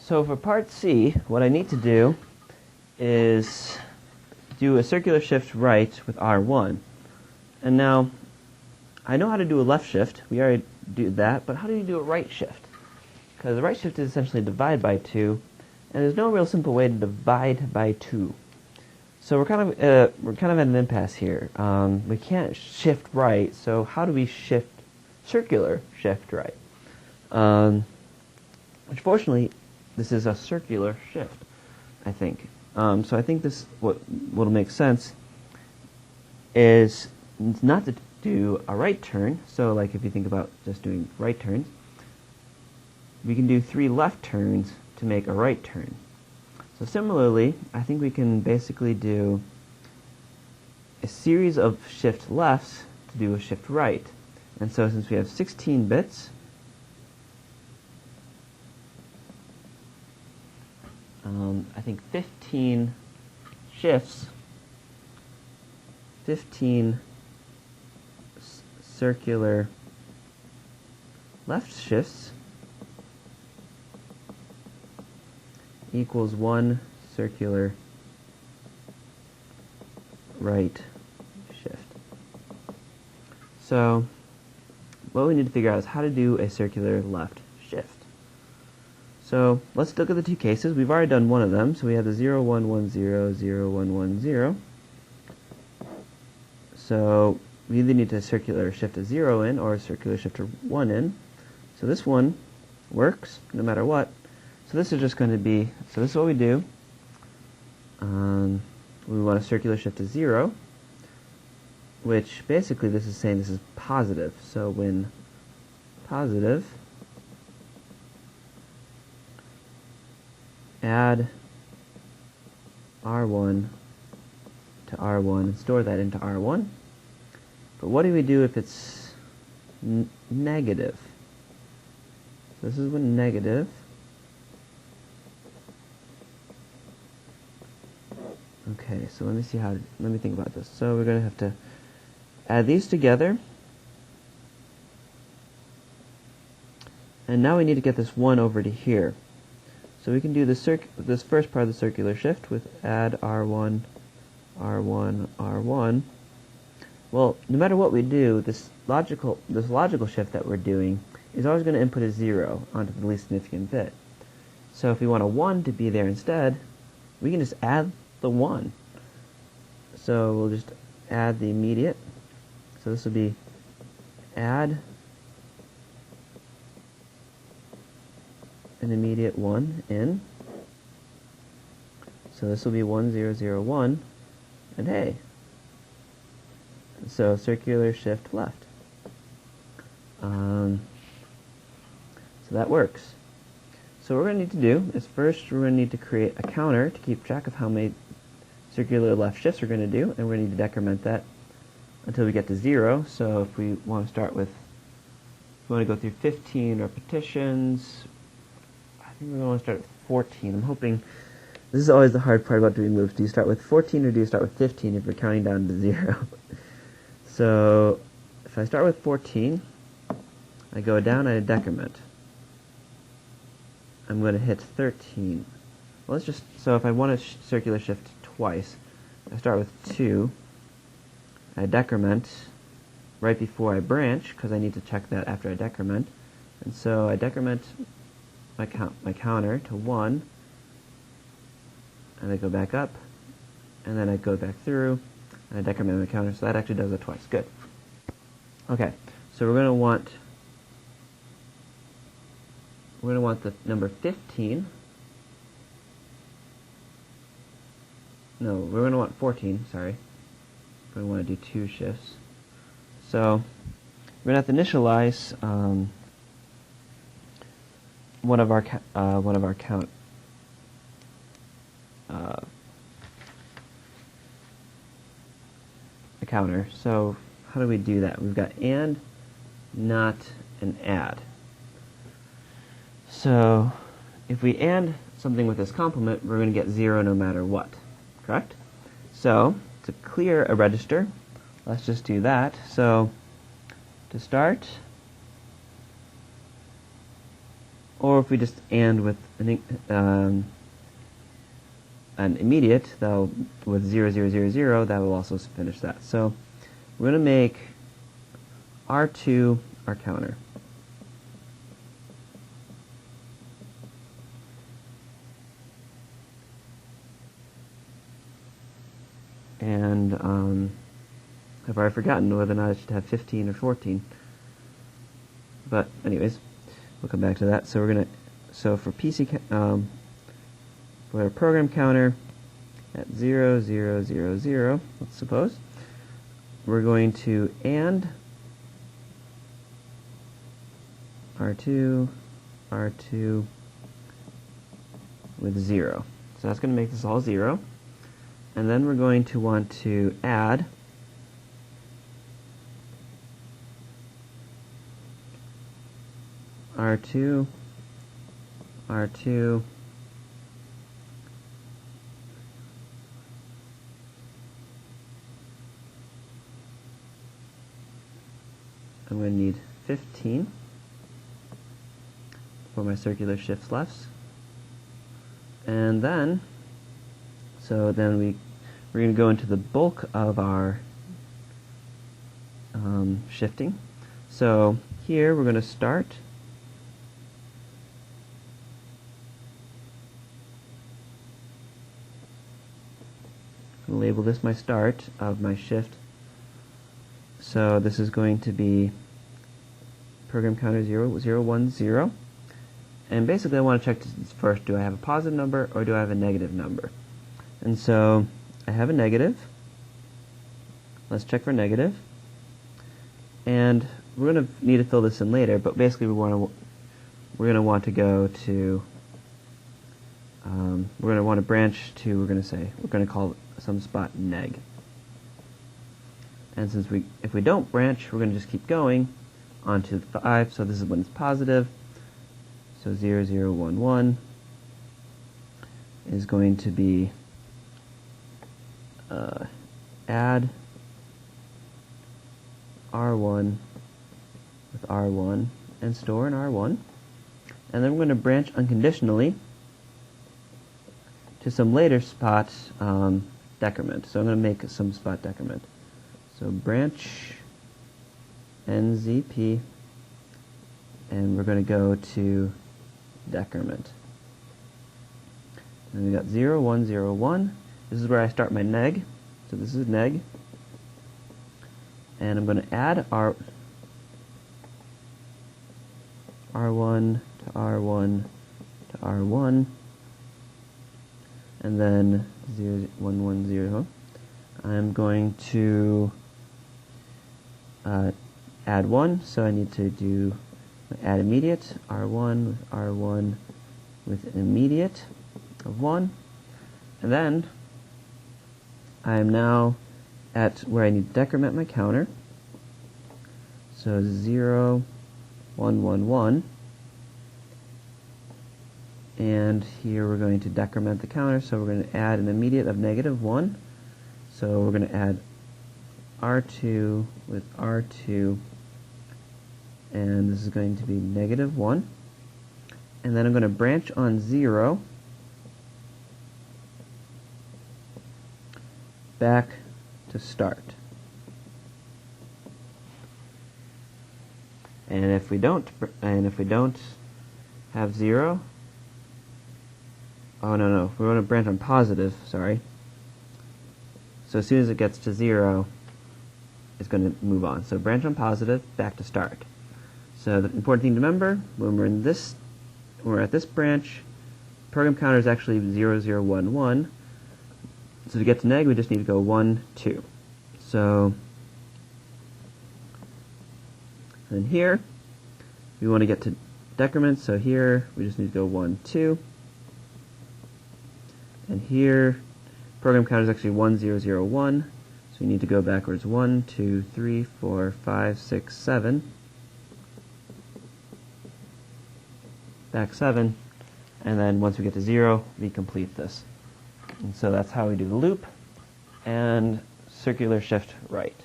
So for part C, what I need to do is do a circular shift right with R1. And now, I know how to do a left shift. We already did that, but how do you do a right shift? Because the right shift is essentially divide by 2, and there's no real simple way to divide by 2. So we're kind of at an impasse here. We can't shift right, so how do we circular shift right? Which fortunately, this is a circular shift, I think. So I think what'll make sense is not to do a right turn. So like if you think about just doing right turns, we can do 3 left turns to make a right turn. So similarly, I think we can basically do a series of shift lefts to do a shift right. And so since we have 16 bits, I think 15 shifts, 15 circular left shifts equals 1 circular right shift. So what we need to figure out is how to do a circular left shift. So let's look at the 2 cases. We've already done one of them. So we have the 0, 1, 1, 0, 0, 1, 1, 0. So we either need to circular shift a 0 in or circular shift a 1 in. So this one works no matter what. So this is just going to be, so this is what we do. We want to circular shift a 0, which basically this is saying this is positive. So when positive, add R1 to R1 and store that into R1. But what do we do if it's negative? So this is when negative. Okay, so let me think about this. So we're going to have to add these together. And now we need to get this 1 over to here. So we can do this first part of the circular shift with add R1, R1, R1. Well, no matter what we do, this logical shift that we're doing is always going to input a 0 onto the least significant bit. So if we want a 1 to be there instead, we can just add the 1. So we'll just add the immediate. So this will be add an immediate 1 in. So this will be 1, 0, 0, 1. And hey, so circular shift left. So that works. So what we're going to need to do is first we're going to need to create a counter to keep track of how many circular left shifts we're going to do, and we're going to need to decrement that until we get to 0. So if we want to start with, if we want to go through 15 repetitions, I think we're going to start with 14. I'm hoping, this is always the hard part about doing loops. Do you start with 14 or do you start with 15 if you're counting down to 0? So if I start with 14, I go down at a decrement. I'm going to hit 13. Well, so if I want to circular shift twice, I start with 2, I decrement right before I branch, because I need to check that after I decrement. And so I decrement my counter to 1, and I go back up, and then I go back through, and I decrement my counter, so that actually does it twice. Good. Okay, so we're going to want the number 15. No, we're going to want 14, sorry. We want to do 2 shifts. So we're going to have to initialize one of our count a counter. So how do we do that? We've got and, not, and add. So if we and something with this complement, we're going to get 0 no matter what. Correct? So to clear a register, let's just do that. So to start, Or if we just AND with an immediate, that'll, with 0, 0, 0, 0, that will also finish that. So we're going to make R2 our counter. And I've already forgotten whether or not I should have 15 or 14. But anyways, we'll come back to that. So we're going to, so for PC, for a program counter at 0, 0, 0, 0, let's suppose, we're going to AND R2, R2 with 0. So that's going to make this all 0. And then we're going to want to add R2, R2, I'm going to need 15 for my circular shifts lefts. And then, so then we're going to go into the bulk of our shifting. So here we're going to start I'll label this my start of my shift. So this is going to be program counter 0, 0, 1, 0. And basically I want to check first, do I have a positive number or do I have a negative number? And so I have a negative. Let's check for negative. And we're going to need to fill this in later, but basically we're going to want to go to, we're going to want to branch to, we're going to call some spot neg. And since if we don't branch, we're going to just keep going onto 5. So this is when it's positive. So 0, 0, 1, 1 is going to be add R1 with R1 and store in R1. And then we're going to branch unconditionally to some later spot decrement. So I'm going to make some spot decrement. So branch NZP, and we're going to go to decrement. And we got 0, 1, 0, 1. This is where I start my neg. So this is neg. And I'm going to add R1 to R1 to R1. And then 0, 1, 1, 0. I'm going to add 1, so I need to do add immediate, R1 with R1 with an immediate of 1. And then I'm now at where I need to decrement my counter. So 0, 1, 1, 1. And here we're going to decrement the counter, so we're going to add an immediate of negative 1. So we're going to add R2 with R2, and this is going to be negative 1. And then I'm going to branch on 0 back to start. And if we don't have 0, oh no, we're going to branch on positive, sorry. So as soon as it gets to 0, it's going to move on. So branch on positive, back to start. So the important thing to remember, when we're at this branch, program counter is actually 0, 0, 1, 1. So to get to neg, we just need to go 1, 2. So then here, we want to get to decrement, so here we just need to go 1, 2. And here, program counter is actually 1, 0, 0, 1. So we need to go backwards 1, 2, 3, 4, 5, 6, 7. Back 7. And then once we get to 0, we complete this. And so that's how we do the loop and circular shift right.